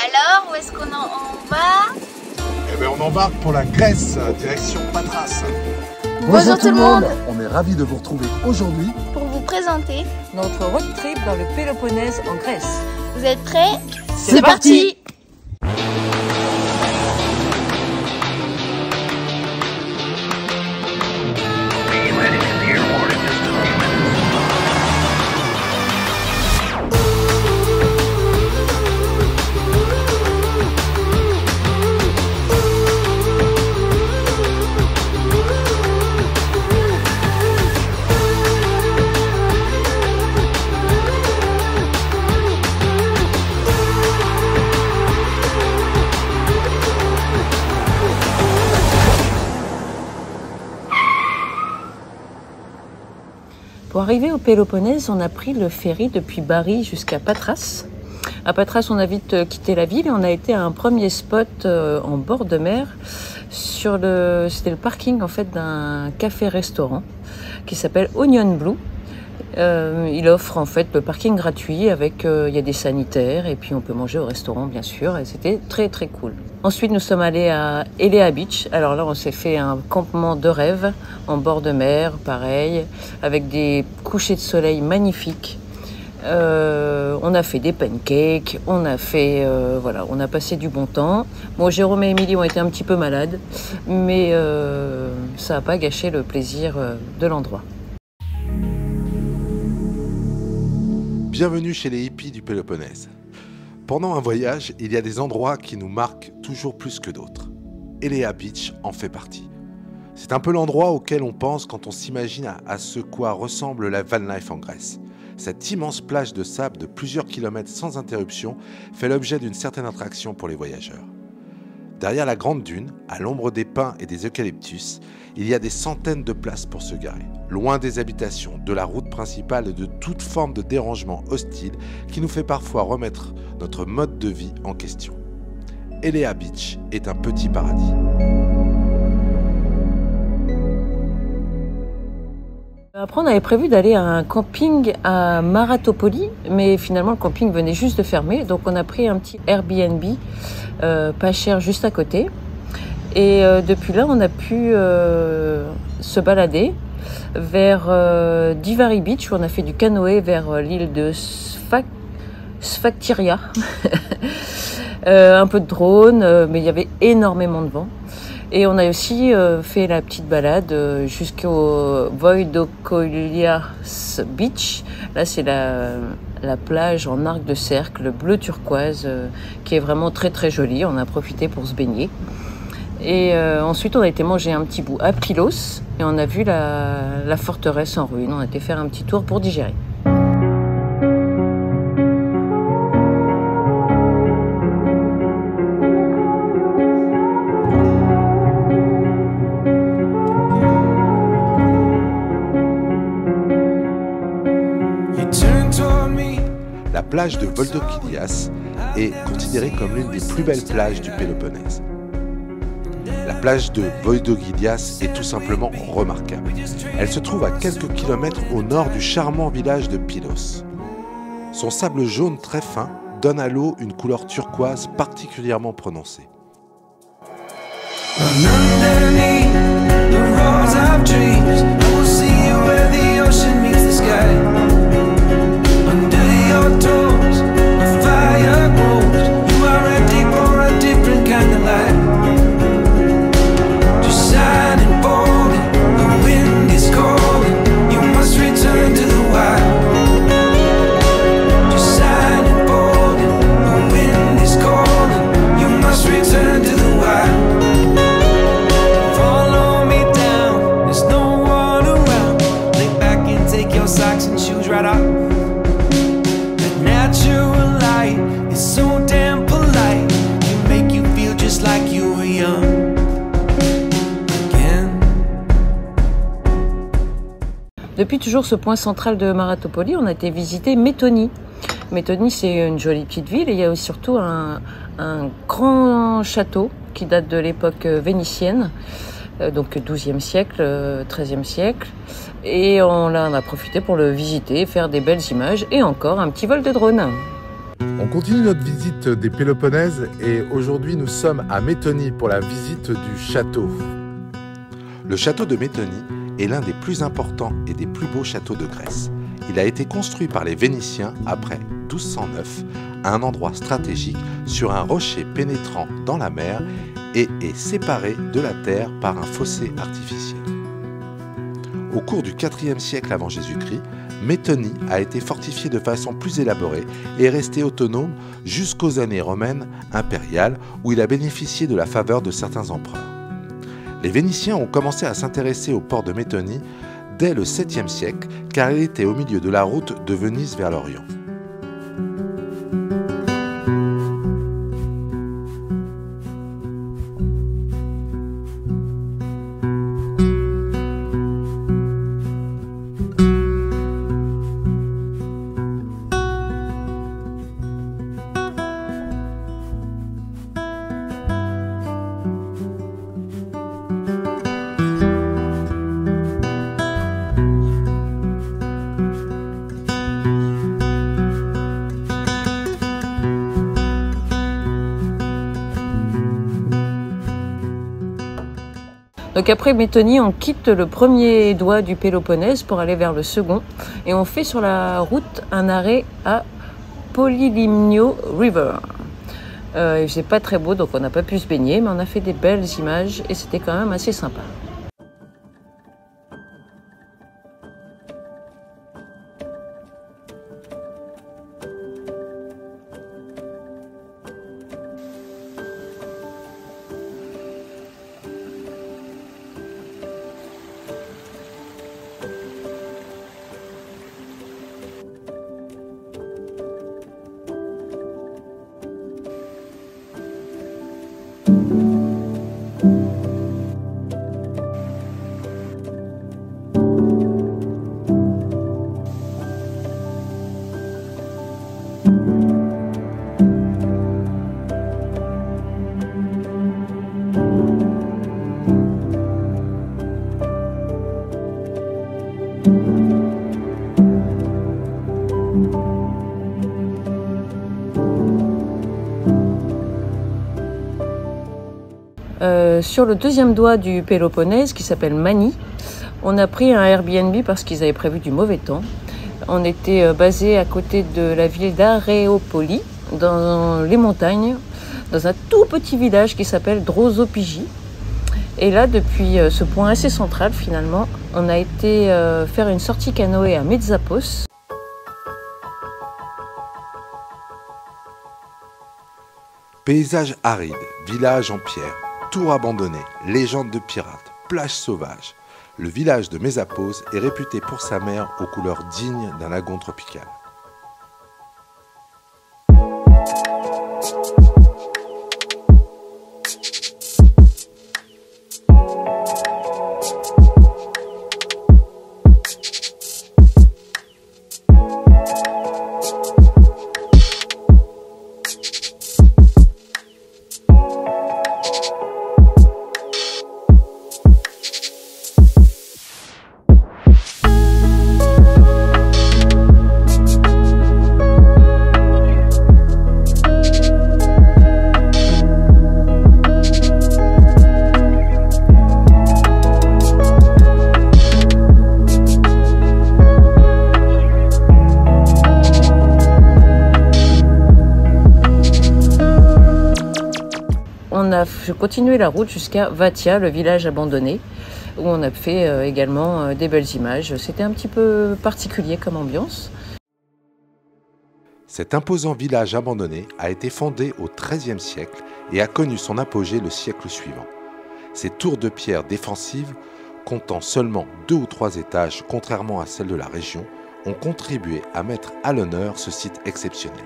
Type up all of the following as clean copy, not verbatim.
Alors, où est-ce qu'on on va? Eh bien, on embarque pour la Grèce, direction Patras. Bonjour tout le monde. On est ravis de vous retrouver aujourd'hui Pour vous présenter notre road trip dans le Péloponnèse en Grèce. Vous êtes prêts? C'est parti. Pour arriver au Péloponnèse, on a pris le ferry depuis Bari jusqu'à Patras. À Patras, on a vite quitté la ville et on a été à un premier spot en bord de mer. C'était le parking en fait d'un café-restaurant qui s'appelle Onion Blue. Il offre en fait le parking gratuit avec il y a des sanitaires et puis on peut manger au restaurant bien sûr et c'était très très cool. Ensuite nous sommes allés à Elea Beach. Alors là on s'est fait un campement de rêve en bord de mer, pareil, avec des couchers de soleil magnifiques. On a fait des pancakes, on a fait voilà, on a passé du bon temps. Bon, Jérôme et Émilie ont été un petit peu malades, mais ça n'a pas gâché le plaisir de l'endroit. Bienvenue chez les hippies du Péloponnèse. Pendant un voyage, il y a des endroits qui nous marquent toujours plus que d'autres. Elea Beach en fait partie. C'est un peu l'endroit auquel on pense quand on s'imagine à ce quoi ressemble la van life en Grèce. Cette immense plage de sable de plusieurs kilomètres sans interruption fait l'objet d'une certaine attraction pour les voyageurs. Derrière la grande dune, à l'ombre des pins et des eucalyptus, il y a des centaines de places pour se garer, loin des habitations, de la route principale et de toute forme de dérangement hostile qui nous fait parfois remettre notre mode de vie en question. Elea Beach est un petit paradis. Après, on avait prévu d'aller à un camping à Maratopoli, mais finalement le camping venait juste de fermer, donc on a pris un petit Airbnb pas cher juste à côté. Et depuis là, on a pu se balader vers Divari Beach, où on a fait du canoë vers l'île de Sphaktiria. Un peu de drone, mais il y avait énormément de vent. Et on a aussi fait la petite balade jusqu'au Voidokolias Beach. Là, c'est la plage en arc de cercle bleu turquoise qui est vraiment très très jolie. On a profité pour se baigner. Et ensuite, on a été manger un petit bout à Pylos et on a vu la forteresse en ruine. On a été faire un petit tour pour digérer. La plage de Voidokilias est considérée comme l'une des plus belles plages du Péloponnèse. La plage de Voidokilias est tout simplement remarquable. Elle se trouve à quelques kilomètres au nord du charmant village de Pylos. Son sable jaune très fin donne à l'eau une couleur turquoise particulièrement prononcée. Depuis toujours ce point central de Maratopoli, on a été visiter Méthonie. Méthonie, c'est une jolie petite ville et il y a aussi surtout un grand château qui date de l'époque vénitienne, donc 12e siècle, 13e siècle. Et on a profité pour le visiter, faire des belles images et encore un petit vol de drone. On continue notre visite des Péloponnèse et aujourd'hui nous sommes à Métonie pour la visite du château. Le château de Métonie est l'un des plus importants et des plus beaux châteaux de Grèce. Il a été construit par les Vénitiens après 1209 à un endroit stratégique sur un rocher pénétrant dans la mer et est séparé de la terre par un fossé artificiel. Au cours du IVe siècle avant Jésus-Christ, Métonie a été fortifiée de façon plus élaborée et est restée autonome jusqu'aux années romaines impériales où il a bénéficié de la faveur de certains empereurs. Les Vénitiens ont commencé à s'intéresser au port de Métonie dès le 7e siècle car il était au milieu de la route de Venise vers l'Orient. Donc après Métonie, on quitte le premier doigt du Péloponnèse pour aller vers le second et on fait sur la route un arrêt à Polylymnio River. Il faisait pas très beau donc on n'a pas pu se baigner mais on a fait des belles images et c'était quand même assez sympa. Sur le deuxième doigt du Péloponnèse, qui s'appelle Mani, on a pris un Airbnb parce qu'ils avaient prévu du mauvais temps. On était basé à côté de la ville d'Aréopoli, dans les montagnes, dans un tout petit village qui s'appelle Drosopigi. Et là, depuis ce point assez central, finalement, on a été faire une sortie canoë à Metsapos. Paysage aride, village en pierre, tour abandonné, légende de pirates, plage sauvage. Le village de Metsapos est réputé pour sa mer aux couleurs dignes d'un lagon tropical. Je continuais la route jusqu'à Vatia, le village abandonné, où on a fait également des belles images. C'était un petit peu particulier comme ambiance. Cet imposant village abandonné a été fondé au XIIIe siècle et a connu son apogée le siècle suivant. Ces tours de pierre défensives, comptant seulement 2 ou 3 étages, contrairement à celles de la région, ont contribué à mettre à l'honneur ce site exceptionnel.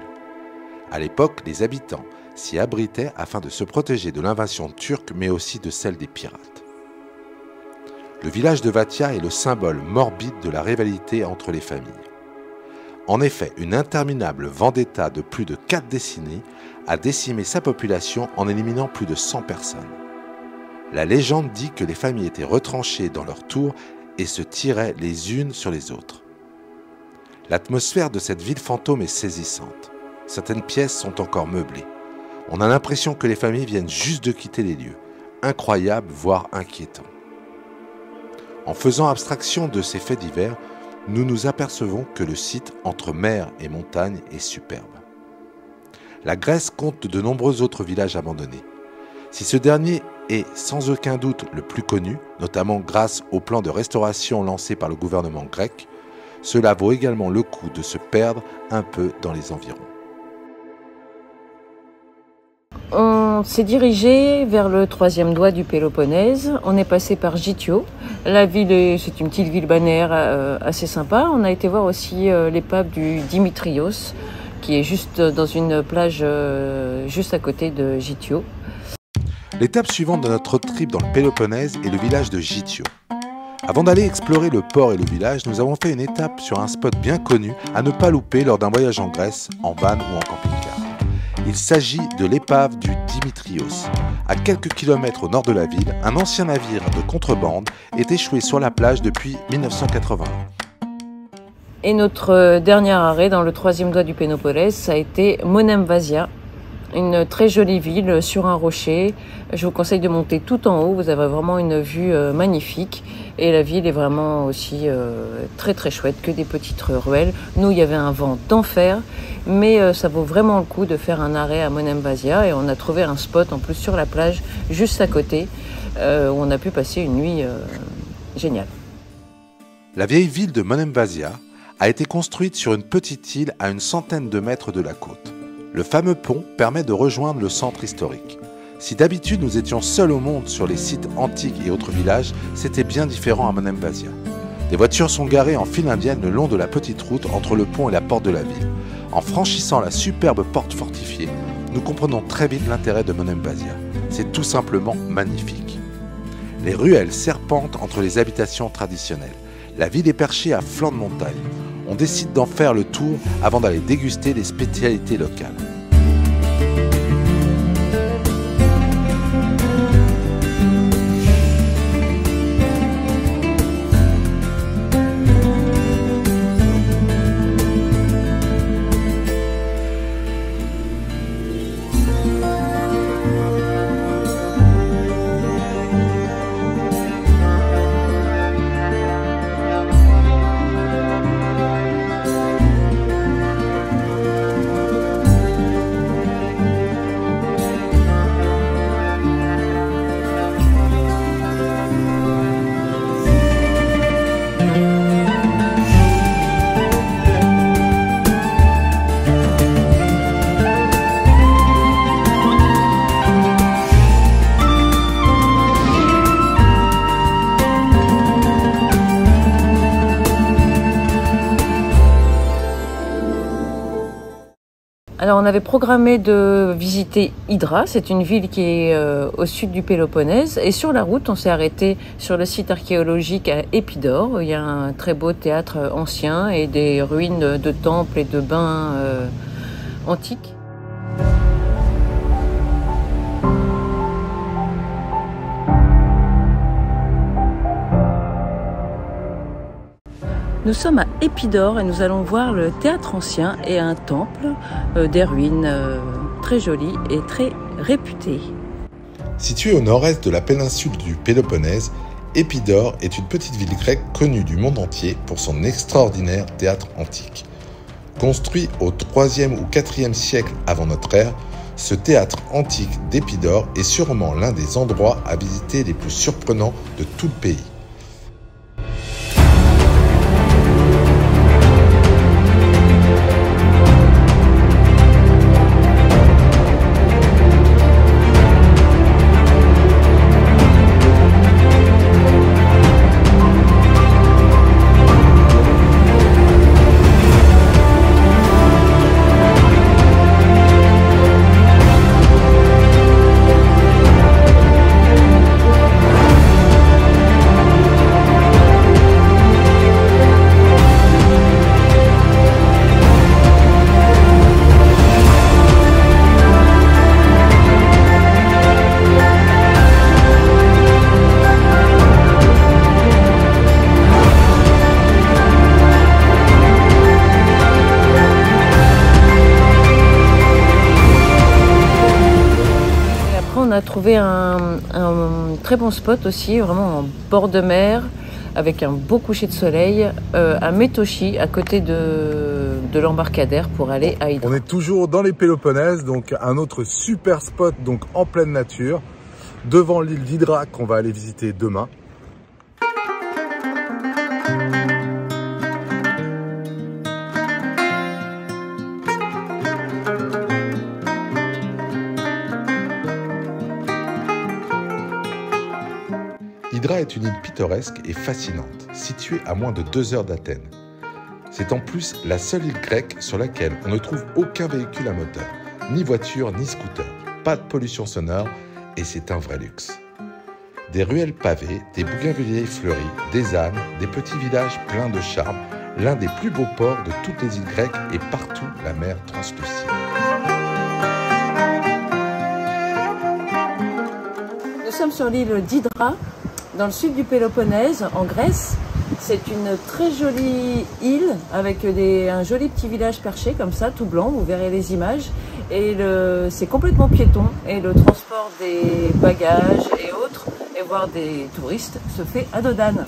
À l'époque, les habitants s'y abritaient afin de se protéger de l'invasion turque, mais aussi de celle des pirates. Le village de Vatia est le symbole morbide de la rivalité entre les familles. En effet, une interminable vendetta de plus de 4 décennies a décimé sa population en éliminant plus de 100 personnes. La légende dit que les familles étaient retranchées dans leurs tours et se tiraient les unes sur les autres. L'atmosphère de cette ville fantôme est saisissante. Certaines pièces sont encore meublées. On a l'impression que les familles viennent juste de quitter les lieux. Incroyable, voire inquiétant. En faisant abstraction de ces faits divers, nous nous apercevons que le site entre mer et montagne est superbe. La Grèce compte de nombreux autres villages abandonnés. Si ce dernier est sans aucun doute le plus connu, notamment grâce au plan de restauration lancé par le gouvernement grec, cela vaut également le coup de se perdre un peu dans les environs. On s'est dirigé vers le troisième doigt du Péloponnèse. On est passé par Gitio. La ville, c'est une petite ville balnéaire assez sympa. On a été voir aussi l'épave du Dimitrios, qui est juste dans une plage juste à côté de Gitio. L'étape suivante de notre trip dans le Péloponnèse est le village de Gitio. Avant d'aller explorer le port et le village, nous avons fait une étape sur un spot bien connu à ne pas louper lors d'un voyage en Grèce, en van ou en camping-car. Il s'agit de l'épave du Dimitrios. À quelques kilomètres au nord de la ville, un ancien navire de contrebande est échoué sur la plage depuis 1981. Et notre dernier arrêt dans le troisième doigt du Péloponnèse, ça a été Monemvasia, une très jolie ville sur un rocher. Je vous conseille de monter tout en haut, vous avez vraiment une vue magnifique. Et la ville est vraiment aussi très très chouette, que des petites ruelles. Nous, il y avait un vent d'enfer, mais ça vaut vraiment le coup de faire un arrêt à Monemvasia. Et on a trouvé un spot en plus sur la plage, juste à côté, où on a pu passer une nuit géniale. La vieille ville de Monemvasia a été construite sur une petite île à une centaine de mètres de la côte. Le fameux pont permet de rejoindre le centre historique. Si d'habitude nous étions seuls au monde sur les sites antiques et autres villages, c'était bien différent à Monemvasia. Des voitures sont garées en file indienne le long de la petite route entre le pont et la porte de la ville. En franchissant la superbe porte fortifiée, nous comprenons très vite l'intérêt de Monemvasia. C'est tout simplement magnifique. Les ruelles serpentent entre les habitations traditionnelles. La ville est perchée à flanc de montagne. On décide d'en faire le tour avant d'aller déguster les spécialités locales. Alors on avait programmé de visiter Hydra, c'est une ville qui est au sud du Péloponnèse. Et sur la route, on s'est arrêté sur le site archéologique à Épidore, où il y a un très beau théâtre ancien et des ruines de temples et de bains antiques. Nous sommes à Épidore et nous allons voir le théâtre ancien et un temple, des ruines très jolies et très réputées. Située au nord-est de la péninsule du Péloponnèse, Épidore est une petite ville grecque connue du monde entier pour son extraordinaire théâtre antique. Construit au 3e ou 4e siècle avant notre ère, ce théâtre antique d'Épidore est sûrement l'un des endroits à visiter les plus surprenants de tout le pays. après, on a trouvé un très bon spot aussi, vraiment en bord de mer, avec un beau coucher de soleil, à Metochi, à côté de l'embarcadère pour aller à Hydra. On est toujours dans les Péloponèses, donc un autre super spot donc en pleine nature, devant l'île d'Hydra qu'on va aller visiter demain. Hydra est une île pittoresque et fascinante, située à moins de 2 heures d'Athènes. C'est en plus la seule île grecque sur laquelle on ne trouve aucun véhicule à moteur, ni voiture ni scooter, pas de pollution sonore et c'est un vrai luxe. Des ruelles pavées, des bougainvilliers fleuris, des ânes, des petits villages pleins de charme, l'un des plus beaux ports de toutes les îles grecques et partout la mer translucide. Nous sommes sur l'île d'Hydra, dans le sud du Péloponnèse, en Grèce. C'est une très jolie île avec un joli petit village perché comme ça, tout blanc, vous verrez les images. Et c'est complètement piéton et le transport des bagages et autres, et voire des touristes, se fait à dos d'âne.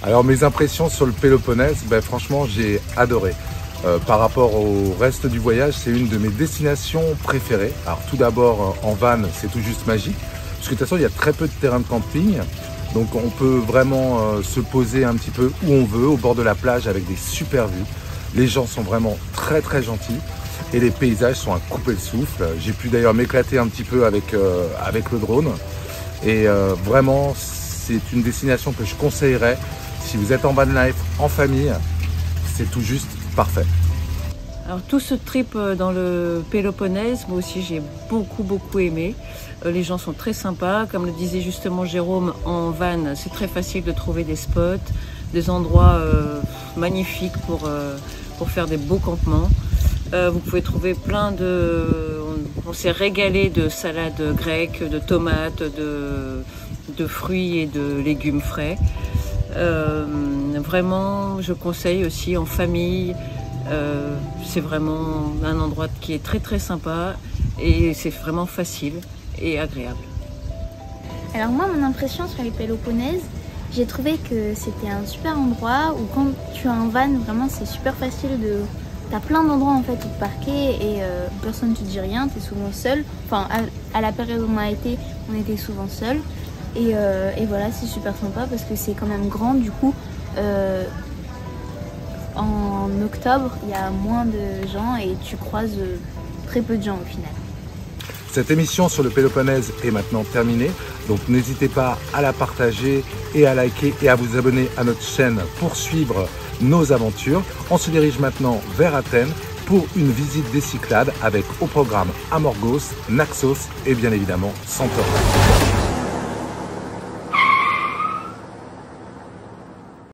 Alors mes impressions sur le Péloponnèse, franchement j'ai adoré. Par rapport au reste du voyage, c'est une de mes destinations préférées. Alors tout d'abord en van, c'est tout juste magique, parce que de toute façon il y a très peu de terrain de camping. Donc on peut vraiment se poser un petit peu où on veut, au bord de la plage avec des super vues. Les gens sont vraiment très très gentils et les paysages sont à couper le souffle. J'ai pu d'ailleurs m'éclater un petit peu avec le drone. Et vraiment c'est une destination que je conseillerais. Si vous êtes en van life, en famille, c'est tout juste parfait. Alors tout ce trip dans le Péloponnèse, moi aussi j'ai beaucoup aimé. Les gens sont très sympas, comme le disait justement Jérôme, en van c'est très facile de trouver des spots, des endroits magnifiques pour faire des beaux campements. Vous pouvez trouver plein de... On s'est régalé de salades grecques, de tomates, de fruits et de légumes frais. Vraiment, je conseille aussi en famille. C'est vraiment un endroit qui est très sympa et c'est vraiment facile et agréable. Alors moi, mon impression sur les Péloponèses, j'ai trouvé que c'était un super endroit où quand tu as un van, vraiment c'est super facile de... T'as plein d'endroits en fait où te parquer et personne ne te dit rien, t'es souvent seul. Enfin, à la période où on a été, on était souvent seul. Et voilà, c'est super sympa parce que c'est quand même grand. Du coup, en octobre, il y a moins de gens et tu croises très peu de gens au final. Cette émission sur le Péloponnèse est maintenant terminée. Donc n'hésitez pas à la partager et à liker et à vous abonner à notre chaîne pour suivre nos aventures. On se dirige maintenant vers Athènes pour une visite des Cyclades avec au programme Amorgos, Naxos et bien évidemment Santorin.